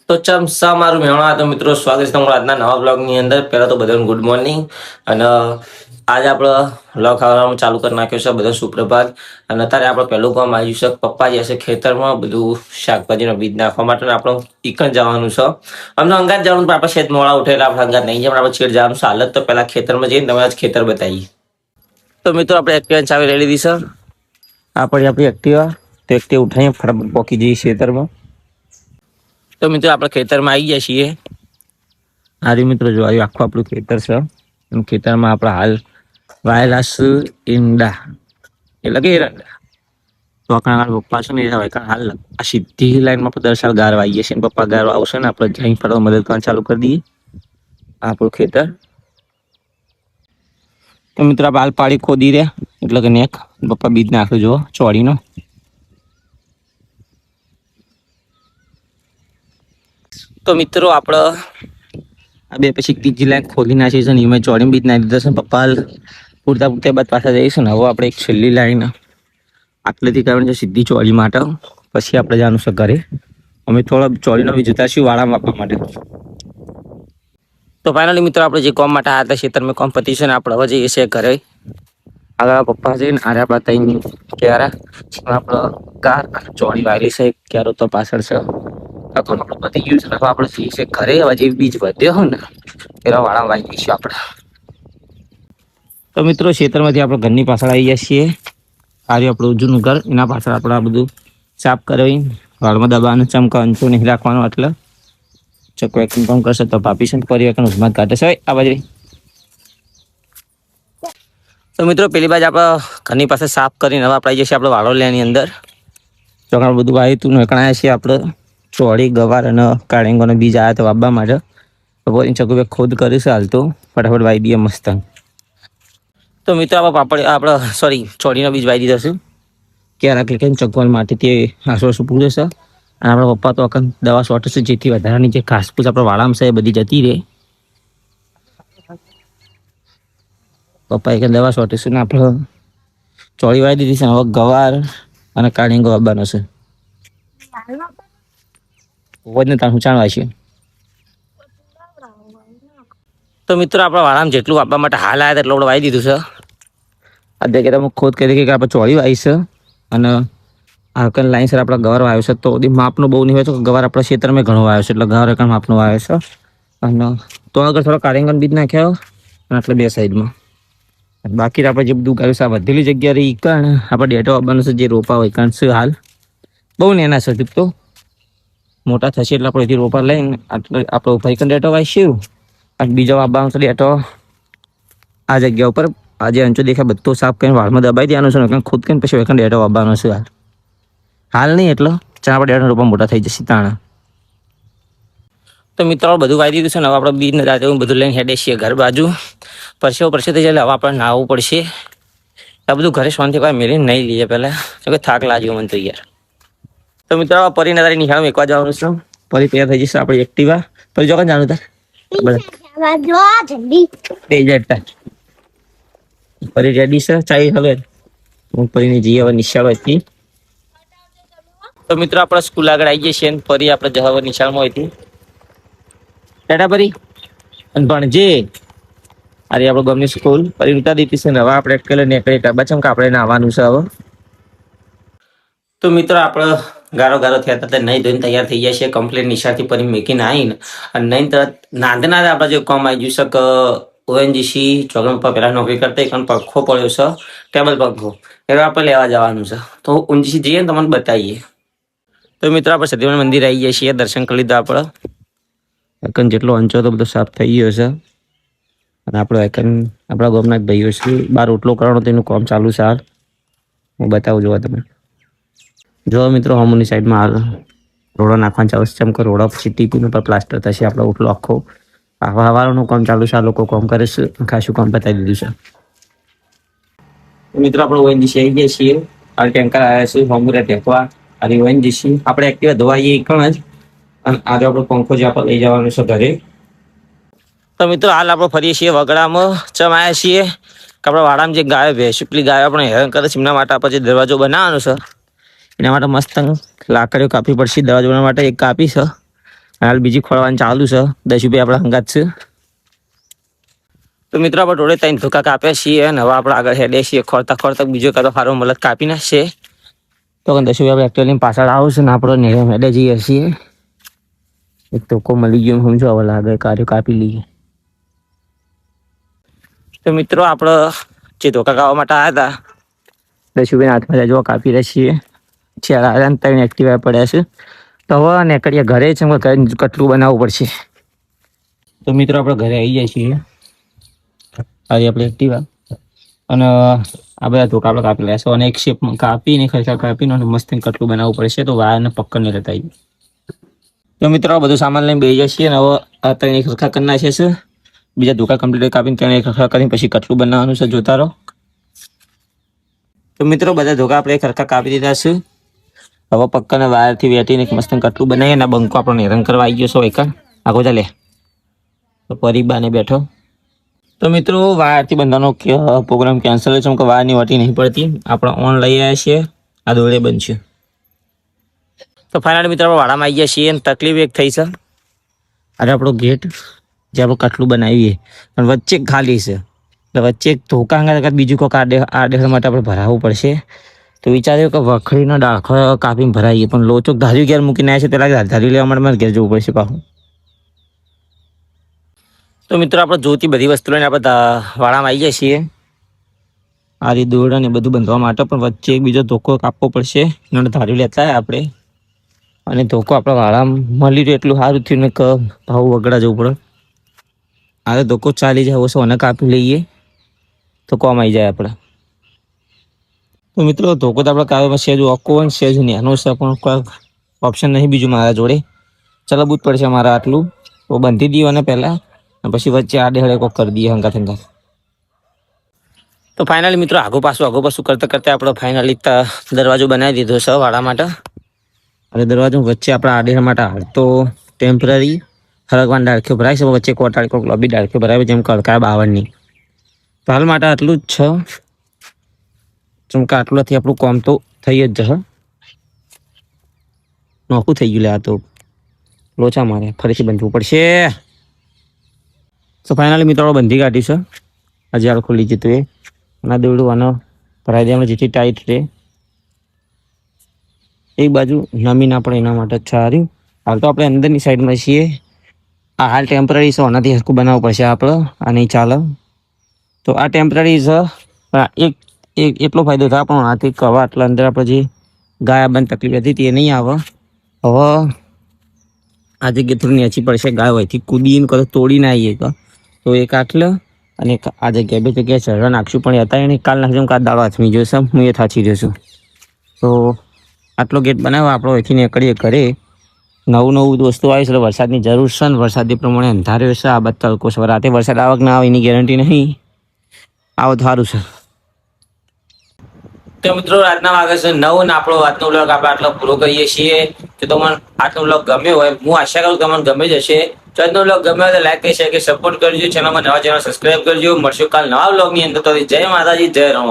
તો ચમ મારું મેળવા તો મિત્રો સ્વાગત છે તમારું આજના નવા બ્લોગની અંદર. પહેલાં તો બધાને ગુડ મોર્નિંગ. અને આજે આપણે બ્લોગ ખાવાનું ચાલુ કરી નાખ્યો છે. બધા સુપ્રભાત. અને અત્યારે આપણે પહેલું કામ આવ્યું છે, પપ્પા જશે ખેતરમાં બધું શાકભાજીનો બીજ નાખવા માટે. આપણે ઈકણ જવાનું છે. અમને અંગાત જવાનું, પણ આપણે શેત મોડા ઉઠેલા આપણે અંગાત નહીં જવાનું, આપણે છેડ જવાનું છે. હાલત તો પહેલાં ખેતરમાં જઈને તમે આજ ખેતર બતાવીએ. તો મિત્રો આપણે એક્ટિવા ચાવી લઈ લીધી છે. આપણી એક્ટિવા તો એક્ટિવા ઉઠાવીએ, ફટાફટ પોકી જઈએ ખેતરમાં. તો મિત્રો આપણે ખેતરમાં આવી ગયા છીએ. હારી મિત્રો જો આવ્યું આખું આપણું ખેતર છે. ખેતરમાં આપણે હાલ વાયેલા છે ઈંડા, એટલે કે એરંડા. તો આપણા પપ્પા છે ને એ હાલ આ સીધી લાઈનમાં 10 સાલ ગાર વાઈએ છે. પપ્પા ગાર આવશે ને આપણે જઈ ફરવા મદદ કરવાનું ચાલુ કરી દઈએ. આપણું ખેતર તો મિત્રો આપણે હાલ પાડી ખોદી રહ્યા, એટલે કે નેક પપ્પા બીજ નાખ્યો જુઓ ચોળીનો. તો મિત્રો આપણે આ બે પછી ત્રીજી લાઈન ખોલી નાખી છે ને એમાં ચોડી બીજ નાખી દીધા છે. પપ્પા પૂરતા બાદ પાછા જઈશું ને. હવે આપણે એક છેલ્લી લાઈન આટલેથી કરવાની છે સીધી ચોળી માટે. પછી આપણે જવાનું છે ઘરે. અમે થોડા ચોળીનો બી જતા છીએ વાળામાં આપવા માટે. તો ફાઇનલી મિત્રો આપણે જે કોમ માટે આવ્યા હતા ખેતરમાં કોમ્પિટિશન, આપણે હવે જઈએ છીએ ઘરે. આગળ પપ્પા જઈને આરે આપણા તઈ ક્યારે આપણે કાર ચોળી વાળી છે, ક્યારો તો પાછળ છે. બધી ગયું છે. આપણે જઈએ ઘરે. હવે જે બીજ વધ્યો હોય ને એના વાળા વાળી દઈશું આપણે. તો મિત્રો ખેતરમાંથી આપણે ઘરની પાછળ આવી ગયા છીએ. આર્યું આપણું જૂનું ઘર, એના પાછળ આપણે આ બધું સાફ કરાવી વાળમાં દબાવવાનું, ચમકા અંચું નહીં રાખવાનું. એટલે ચકો એક કામ કરશે તો પાપી છે ફરી એક ઉજમાત કાઢે છે આ બાજુ. તો મિત્રો પેલી બાજુ આપણે ઘરની પાસે સાફ કરીને હવે આપણે આવી જઈએ આપણે વાળોલિયાની અંદર. ચોકણ બધું આવ્યું હતું નીકળાયા છીએ આપણે. ચોળી ગવાર અને કાળીંગોનો બીજ આવ્યા તો વાવવા માટે. તો ચકુ ખોદ કરીશ હાલ તો ફટાફટ વાવી દઈએ મસ્ત. તો મિત્રો આપણે ચોળીનો બીજ વાવી દીધો છે. ક્યારે ક્લિક ચકવાલ માટે તે આસોસું પૂરે છે. અને આપણા પપ્પા તો અકન દવા શોર્ટ છે, જેથી વધારાની જે ઘાસપૂસ આપણે વાળામાં છે એ બધી જતી રહે. પપ્પા એક દવા શોર્ટ છે ને આપણે ચોળી વાવી દીધી છે. હવે ગવાર અને કાળીંગો વાવવાનો છે. વધને તારું ચાણવા છે. તો મિત્રો આપણા વાળામાં જેટલું વાવવા માટે હાલ આવ્યા એટલું આપણે વાવી દીધું છે. અત્યારે તમે ખોદ કરી કે આપણે ચોળી વાવી છે. અને આ લાઈન સર આપણા ગવાર વાવ્યો છે. તો માપનો બહુ નહીં હોય તો ગવાર આપણા ખેતરમાં ઘણો વાવ્યો છે, એટલે ગવાર એક માપનો વાવ્યો છે. અને તો આગળ થોડો કારેંગન બીજ નાખ્યો અને એટલે બે સાઈડમાં. બાકી આપણે જે બધું ગાયું છે આ વધેલી જગ્યા રહી કારણ આપણે ડેટો આપવાનું છે. જે રોપા હોય કારણ છે હાલ બહુ નેના છે. તો મોટા થશે એટલે આપણે એથી રોપા લઈને આપણે ભાઈ ડેટો વાવીશું. અને બીજો વાવવાનો છે ડેટો આ જગ્યા ઉપર. આ જે અંચો દેખાય બધું સાફ કરીને વાળમાં દબાઈ દેવાનું છે. ખુદ કરીને પછી વેકન ડેટો વાવવાનો છે. હાલ નહીં એટલે ચાર આપણે ડેટો રોપા મોટા થઈ જશે તાણા. તો મિત્રો બધું વાવી દીધું છે ને. હવે આપણે બીજને દાદા બધું લઈને હેડે છીએ ઘર બાજુ. પરસે થઈ જાય હવે આપણે નાહવું પડશે. આ બધું ઘરે શાંતિ કોઈ મેળીને નહીં લઈએ પહેલાં, કે થાક લાગ્યો મને તો યાર. તો મિત્રો પરીને તારી નિહાળ એકવા જવાનું છે. પરી તૈયાર થઈ જશે આપણી એક્ટિવા. પરી જો જાણું તાર પરી રેડી છે. ચાઈ હવે હું પરીને જઈએ હવે નિશાળ હતી. તો મિત્રો આપણે સ્કૂલ આગળ આવી જઈએ છીએ. ફરી આપણે જવા નિશાળમાં હતી ટાટા પરી અને ભણજે. અરે આપણે ગમની સ્કૂલ ફરી ઉતારી દીધી છે ને. હવે આપણે એકલે નીકળી ટબા ચમ કે આપણે નાવાનું છે હવે. તો મિત્રો આપણે ગારો થયા હતા નહીં ધોઈને તૈયાર થઈ ગયા છે કમ્પ્લીટ. નિશાળથી ફરી મેકીને આવીને અને નહીં તરત નાંદના આપણે જે કામ આવી ગયું છે કે ઓએનજીસી ચોગમ પર પહેલાં નોકરી કરતા એક પંખો પડ્યો છે, ટેબલ પંખો. એ આપણે લેવા જવાનું છે. તો ઓએનજીસી જઈએ ને તમને બતાવીએ. તો મિત્રો આપણે સતીવન મંદિર આવી ગયા છીએ. દર્શન કરી લીધા આપણે. એકન જેટલો અંચો તો બધો સાફ થઈ ગયો છે. અને આપણો એકન આપણા ગામના જ ભાઈઓ છે. બહાર રોટલો કરવાનો તેનું કામ ચાલુ છે હાલ. હું બતાવું જોવા તમે જો મિત્રો હમુની સાઈડમાં હાલ રોડો નાખવાનું ચાલુ છે. ચમકો રોડા પછી ટીપીનો પર પ્લાસ્ટર થશે. આપણો ઓટલો આખો હવારનું કામ ચાલુ છે. આ લોકો કામ કરે છે. ખાસું કામ બતાવી દીધું છે. મિત્રો આપણે ઓએનજીસી આવી ગયા છીએ. આ ટેન્કર આવ્યા છે હમુરા ટેકવા. અને ઓએનજીસી આપણે એક્ટિવા ધોવાઈએ એકણ જ. અને આજે આપણો પંખો જે આપણે લઈ જવાનો છે ઘરે. તો મિત્રો હાલ આપણે ફરીએ છીએ વગડામાં. ચમ આવ્યા છીએ કે આપણે વાડામાં જે ગાયો ભેંસુકલી ગાયો આપણે હેરાન કરે છે એમના માટે આપણે જે દરવાજો બનાવવાનો છે એના માટે મસ્ત લાકડીઓ કાપવી પડશે. દરવાજો બનાવવા માટે એક કાપી છે હાલ બીજી ખોળવાનું ચાલુ છે. 10 રૂપિયા આપણા હંગાત છે. તો મિત્રો આપણે જોડે 3 ધોકા કાપ્યા છીએ અને હવે આપણે આગળ હેડે છીએ ખોરતા ખોરતા બીજો કાતો સારો મલક કાપી નાખશે. તો 10 રૂપિયા આપણે એક્ટિવા લઈને પાછળ આવશે ને આપણે હેડે જઈએ છીએ. એક ધોકો મળી ગયો સમજો હવે લાગે કાર્યો કાપી લઈએ. તો મિત્રો આપણે જે ધોકા કાપવા માટે આવ્યા હતા 10 રૂપિયાના હાથમાં જો કાપી રહ્યા છીએ. ચાર આરામ 3 એક્ટિવા પડ્યા છે. તો હવે નીકળીએ ઘરે છે ઘરે કટલું બનાવવું પડશે. તો મિત્રો આપણે ઘરે આવી જાય છીએ. આજે આપણે એક્ટિવા અને આ બધા ધોકા આપણે કાપી લેશું અને એક શેપમાં કાપીને ખર્ચા કાપીને અને મસ્ત કટલું બનાવવું પડશે. તો વાયરને પકડને લેતા આવીએ. તો મિત્રો બધું સામાન લઈને બેસી જઈએ અને હવે આ 3 એક સરખા કરી નાખીએ છે. બીજા ધોકા કમ્પ્લીટ કાપીને 3 એક સરખા કરીને પછી કટલું બનાવવાનું છે. જોતા રહો. તો મિત્રો બધા ધોકા આપણે એક સરખા કાપી દીધા છે. હવે પક્કાને વાયરથી વેટીને મસ્ત કટલું બનાવીએ અને બંકો આપણને હેરાન કરવા આવી ગયો છો એકા આગો ચાલે. તો પરિબાને બેઠો. તો મિત્રો વાયરથી બંધાનો પ્રોગ્રામ કેન્સલ છે કે વાયરની વાટી નહીં પડતી. આપણે ઓન લઈ આવ્યા છીએ. આ દોડે બનશે. તો ફાઇનલી મિત્રો આપણે વાડામાં આવી ગયા છીએ અને તકલીફ એક થઈ છે. અરે આપણો ગેટ જે આપણે કટલું બનાવીએ પણ વચ્ચે ખાલી છે. એટલે વચ્ચે ધોકા અંગા બીજું કોઈક આડેહડ માટે આપણે ભરાવવું પડશે. તો વિચાર્યું કે વખડીનો ડાળખો કાપીને ભરાઈએ પણ લોચોક ધાર્યું ઘેર મૂકીને આવ્યા છે. પેલા ધારી લેવા માટે મારે ઘેર જવું પડશે પાછું. તો મિત્રો આપણે જોતી બધી વસ્તુ લઈને આપણે વાડામાં આવી જાય છીએ. આ રીતે દોરડા ને બધું બાંધવા માટે પણ વચ્ચે એક બીજો ધોકો કાપવો પડશે. એને ધારી લેતા આપણે અને ધોકો આપણા વાડામાં મળી રહ્યો એટલું સારું થયું ને કે ભાવ વગડા જવું પડે. આ ધોકો ચાલી જાય સોને કાપી લઈએ તો કોમ આવી જાય આપણે. તો મિત્રો ધોકો તો આપણે કાવ્યમાં સેજ ઓકો હોય ને સેજ નેનો છે પણ કોઈ ઓપ્શન નહીં બીજું મારા જોડે. ચલાવવું જ પડશે મારે આટલું. તો બાંધી દઈએ અને પહેલાં પછી વચ્ચે આડે હળે કોક કરી દઈએ હંગાથ હંગાથ. તો ફાઇનલી મિત્રો આગો પાછું કરતા કરતા આપણે ફાઇનલી દરવાજો બનાવી દીધો છે વાડા માટે. અને દરવાજો વચ્ચે આપણા આડે માટે હાલ તો ટેમ્પરરી હરગવાન ડાળખીઓ ભરાય છે. વચ્ચે કોટાળી કોઈક લોબી ડાળખીઓ ભરાય જેમ કડકા 52ની. તો હાલ માટે આટલું જ છે. ચમકા આટલાથી આપણું કામ તો થઈ જ જશે. નોખું થઈ ગયું લે આ તો લોચા મારે ફરીથી બાંધવું પડશે. તો ફાઇનલી મિત્રો બંધી કાઢી છે. હજી હાલ ખુલી જતું એ અને દોડું આનો ભરાઈ દે જેથી ટાઈટ રહે. એક બાજુ નમી ના પડે એના માટે સારું. હાલ તો આપણે અંદરની સાઈડમાં છીએ. આ હાલ ટેમ્પરરી છે. આનાથી હરખું બનાવવું પડશે આપણે. આ નહીં ચાલે. તો આ ટેમ્પરરી છે. એક એટલો ફાયદો થાય પણ આથી કવા આટલા અંદર આપણે જે ગાય બંધ તકલીફ હતી તે નહીં આવે. હવે આ જગ્યાએ થોડી નેચી પડશે. ગાય હોયથી કૂદીને કદાચ તોડીને આવીએ તો એક આટલે અને આ જગ્યાએ 2 જગ્યાએ ચઢવા નાખશું પણ હતા એને કાલ નાખજો કાલ દાડો હાથમી જોશે. હું એ થાચી જશું. તો આટલો ગેટ બનાવો આપણો અહીંથી નીકળીએ ઘરે. નવું વસ્તુ આવી છે. વરસાદની જરૂર છે ને વરસાદી પ્રમાણે અંધાર્યો છે. આ બધા તડકો છે. રાતે વરસાદ આવક ના આવે એની ગેરંટી નહીં. આવો તો સારું છે. તો મિત્રો રાતના વાગે છે 9 ને આપણો આજનો વ્લોગ આપણે આટલો પૂરો કરીએ છીએ. તો તમને આજનો વ્લોગ ગમ્યો હોય હું આશા કરું તમને ગમે જશે. તો આજનો વ્લોગ ગમ્યો હોય તો લાઈક કરી શેર સપોર્ટ કરજો. ચેનલમાં નવા ચેનલ સબસ્ક્રાઈબ કરજો. મળશું કાલ નવા વ્લોગની અંદર. તો જય માતાજી જય રામ.